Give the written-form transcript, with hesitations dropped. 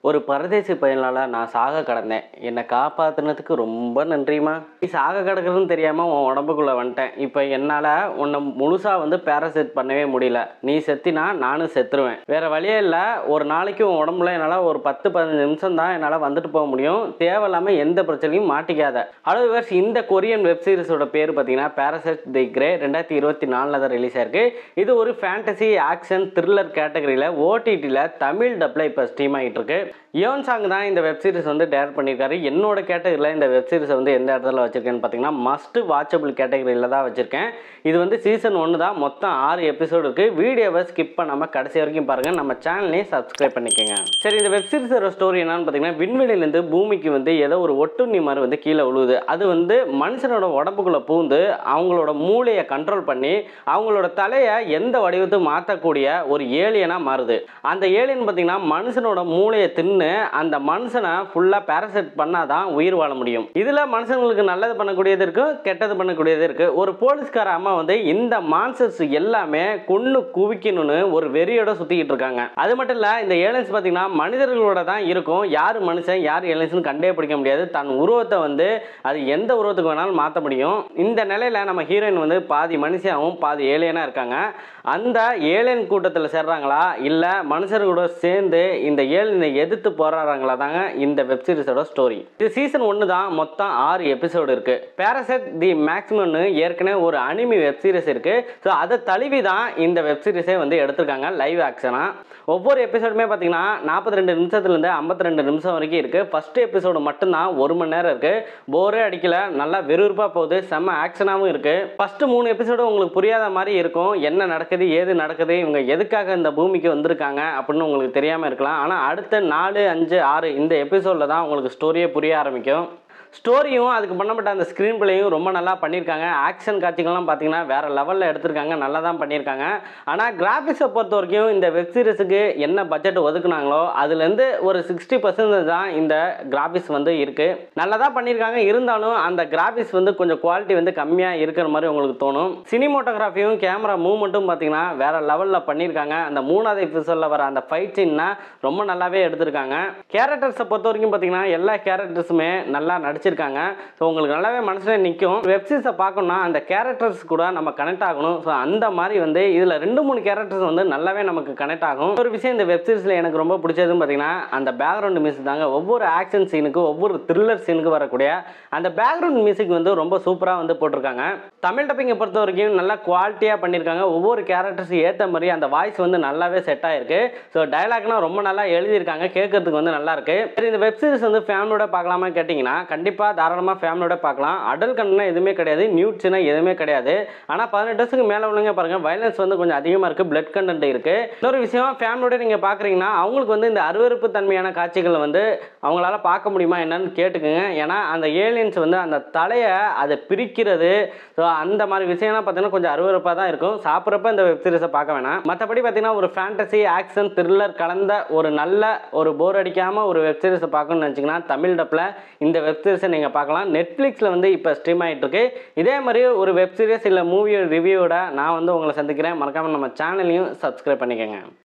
ஒரு பரதேசி பையனால நான் சாக கிடந்தேன். என்னை காப்பாத்துனதுக்கு ரொம்ப நன்றிமா. நீ சாக கிடக்குறதுன்னு தெரியாம உன் உடம்புக்குள்ள வந்துட்டேன். இப்போ என்னால் உன்னை முழுசா பேராசைட் பண்ணவே முடியல. நீ செத்தினா நானும் செத்துருவேன். வேற வழியே இல்லை. ஒரு நாளைக்கு உன் உடம்புல என்னால் ஒரு 10-15 நிமிஷம் தான் என்னால் வந்துட்டு போக முடியும். தேவையில்லாமல் எந்த பிரச்சனையும் மாட்டிக்காத. ஹலோ வியூவர்ஸ், இந்த கொரியன் வெப் சீரிஸோட பேர் பார்த்தீங்கன்னா பாராசைட் தி கிரே. 2024 தான் ரிலீஸ் ஆயிருக்கு. இது ஒரு ஃபேண்டசி ஆக்ஷன் த்ரில்லர் கேட்டகரியில் ஓடிடியில் தமிழ் டப்பில் இப்போ ஸ்ட்ரீம் ஆகிட்டு இருக்கு. யோன் சாங் தான் இந்த வெப் சீரிஸ் டைரக்ட் பண்ணியிருக்காரு. என்னோட கேட்டகரியில் இந்த வெப் சீரிஸை எந்த இடத்துல வச்சிருக்கேன்னு பார்த்தீங்கன்னா மஸ்ட் வாட்சபிள் கேட்டகரியில் தான் வச்சிருக்கேன். இது சீசன் 1 தான். மொத்தம் 6 எபிசோடு இருக்கு. வீடியோவை ஸ்கிப் பண்ணாமல் கடைசி வரைக்கும் பாருங்க. நம்ம சேனலையும் சப்ஸ்கிரைப் பண்ணிக்கோங்க. சரி, இந்த வெப் சீரிஸோட ஸ்டோரி என்னன்னு பார்த்தீங்கன்னா, விண்வெளியிலேருந்து பூமிக்கு ஏதோ ஒரு ஒட்டுண்ணி மாதிரி கீழே விழுவுது. அது மனுஷனோட உடம்புக்குள்ள பூந்து அவங்களோட மூளையை கண்ட்ரோல் பண்ணி அவங்களோட தலையை எந்த வடிவத்தை மாற்றக்கூடிய ஒரு ஏலியனா மாறுது. அந்த ஏலியன் பார்த்தீங்கன்னா மனுஷனோட மூளையை தின்னு அந்த மனுஷனை ஃபுல்லா பாராசைட் பண்ணாதான் உயிர் வாழ முடியும். இதுல மனுஷங்களுக்கு நல்லது பண்ணக்கூடியது இருக்கு, கெட்டது பண்ணக்கூடியது இருக்கு. ஒரு போலீஸ்கார அம்மா இந்த மான்ஸ்டர்ஸ் எல்லாமே கொன்னு குவிக்கணும்னு ஒரு வெறியோட சுத்திக்கிட்டு இருக்காங்க. அது மட்டும் இல்ல, இந்த ஏலியன்ஸ் பாத்தீங்கன்னா மனிதர்களோட தான் இருக்கும். யாரு மனுஷன் யார் ஏலியன்ஸ் கண்டே பிடிக்க முடியாது. தன் உருவத்தை அது எந்த உருவத்துக்கு வேணாலும் மாற்ற முடியும். இந்த நிலையில நம்ம ஹீரோயின் பாதி மனுஷியாவும் பாதி ஏலியனா இருக்காங்க. அந்த ஏலியன் கூட்டத்தில் சேர்றாங்களா இல்ல மனுஷர்களோட சேர்ந்து இந்த ஏலியனை எதிர்த்து போராடுறாங்களா தாங்க இந்த வெப் சீரிஸோட ஸ்டோரி. இது சீசன் 1 தான். மொத்தம் 6 எபிசோடு இருக்கு. பாராசைட் தி மேக்ஸிமம்னு ஏற்கனவே ஒரு அனிமி வெப் சீரிஸ் இருக்கு. ஸோ அதை தழுவி தான் இந்த வெப் சீரிஸே எடுத்திருக்காங்க லைவ் ஆக்ஷனா. ஒவ்வொரு எபிசோடுமே பார்த்தீங்கன்னா 42 நிமிஷத்துலேருந்து 52 நிமிஷம் வரைக்கும் இருக்கு. ஃபர்ஸ்ட் எபிசோடு மட்டும்தான் 1 மணி நேரம் இருக்கு. போரே அடிக்கல, நல்லா விறுவிறுப்பாக போகுது, செம்ம ஆக்ஷனாகவும் இருக்கு. ஃபர்ஸ்ட் 3 எபிசோடு உங்களுக்கு புரியாத மாதிரி இருக்கும். என்ன நடக்குது ஏது நடக்குது, இவங்க எதுக்காக இந்த பூமிக்கு வந்திருக்காங்க அப்படின்னு உங்களுக்கு தெரியாமல் இருக்கலாம். ஆனால் அடுத்த 4, 5, 6 இந்த எபிசோடில் தான் உங்களுக்கு ஸ்டோரியே புரிய ஆரம்பிக்கும். ஸ்டோரியும் அதுக்கு பண்ணப்பட்ட அந்த ஸ்க்ரீன் பிளேயும் ரொம்ப நல்லா பண்ணியிருக்காங்க. ஆக்ஷன் காட்சிகள்லாம் பார்த்தீங்கன்னா வேறு லெவலில் எடுத்திருக்காங்க, நல்லா தான் பண்ணியிருக்காங்க. ஆனால் கிராஃபிக்ஸை பொறுத்த வரைக்கும் இந்த வெப் சீரிஸுக்கு என்ன பட்ஜெட் ஒதுக்குனாங்களோ அதுலேருந்து ஒரு 60% தான் இந்த கிராஃபிக்ஸ் இருக்குது. நல்லா தான் பண்ணியிருக்காங்க. இருந்தாலும் அந்த கிராஃபிக்ஸ் கொஞ்சம் குவாலிட்டி கம்மியாக இருக்கிற மாதிரி உங்களுக்கு தோணும். சினிமோட்டோகிராஃபியும் கேமரா மூவ்மெண்ட்டும் பார்த்தீங்கன்னா வேறு லெவலில் பண்ணியிருக்காங்க. அந்த 3வது எபிசோடில் வர அந்த ஃபைட் சீன்னா ரொம்ப நல்லாவே எடுத்திருக்காங்க. கேரக்டர்ஸை பொறுத்த வரைக்கும் பார்த்தீங்கன்னா எல்லா கேரக்டர்ஸுமே நல்லா நடிச்சிருக்காங்க. ஸோ உங்களுக்கு நல்லாவே மனசுல நிற்கும். வெப் சீரிஸை பார்க்கணும்னா அந்த கேரக்டர்ஸ் கூட நம்ம கனெக்ட் ஆகணும். ஸோ அந்த மாதிரி இதில் 2-3 கேரக்டர்ஸ் நல்லாவே நமக்கு கனெக்ட் ஆகும். ஒரு விஷயம் இந்த வெப் சீரிஸில் எனக்கு ரொம்ப பிடிச்சதுன்னு பார்த்தீங்கன்னா அந்த பேக்ரவுண்ட் மியூசிக் தாங்க. ஒவ்வொரு ஆக்ஷன் சீனுக்கு ஒவ்வொரு த்ரில்லர் சீனுக்கு வரக்கூடிய அந்த பேக்ரவுண்ட் மியூசிக் ரொம்ப சூப்பராக போட்டிருக்காங்க. தமிழ் டப்பிங்கை பொறுத்த வரைக்கும் நல்லா குவாலிட்டியாக பண்ணியிருக்காங்க. ஒவ்வொரு கேரக்டர்ஸ் ஏற்ற மாதிரி அந்த வாய்ஸ் நல்லாவே செட் ஆயிருக்கு. ஸோ டயலாக்னா ரொம்ப நல்லா எழுதியிருக்காங்க, கேட்கறதுக்கு நல்லா இருக்கு. சரி, இந்த வெப் சீரிஸ் ஃபேமிலியோட பார்க்கலாமா கேட்டிங்கன்னா கண்டிப்பாக தாராளமாக ஃபேமிலியோட பார்க்கலாம். அடல்ட் கண்டென்ட் எதுவுமே கிடையாது, நியூட்ஸ்னா எதுவுமே கிடையாது. ஆனால் 18 வயசுக்கு மேலே உள்ளவங்க பாருங்க, வயலன்ஸ் கொஞ்சம் அதிகமாக இருக்குது, பிளட் கண்டென்ட் இருக்குது. இன்னொரு விஷயம், ஃபேமிலியோட நீங்கள் பார்க்குறீங்கன்னா அவங்களுக்கு இந்த அருவருப்பு தன்மையான காட்சிகள் அவங்களால பார்க்க முடியுமா என்னன்னு கேட்டுக்குங்க. ஏன்னா அந்த ஏலியன்ஸ் அந்த தலையை அதை பிரிக்கிறது, ஸோ அந்த மாதிரி விஷயம்லாம் பார்த்தீங்கன்னா கொஞ்சம் அருவருப்பாக தான் இருக்கும். சாப்பிட்றப்ப இந்த வெப் சீரிஸை பார்க்க வேணாம். மற்றபடி பார்த்தீங்கன்னா ஒரு ஃபேண்டசி ஆக்ஷன் த்ரில்லர் கலந்த ஒரு நல்ல ஒரு போர் அடிக்காமல் ஒரு வெப் சீரிஸை பார்க்கணும்னு நினச்சிங்கன்னா தமிழ் டப்பில் இந்த வெப் சீரிஸை நீங்கள் பார்க்கலாம். நெட்ஃப்ளிக்ஸில் இப்போ ஸ்ட்ரீம் ஆகிட்டு இருக்கு. இதே மாதிரி ஒரு வெப் சீரிஸ் இல்லை மூவி ரிவ்யூவோட நான் உங்களை சந்திக்கிறேன். மறக்காமல் நம்ம சேனலையும் சப்ஸ்கிரைப் பண்ணிக்கோங்க.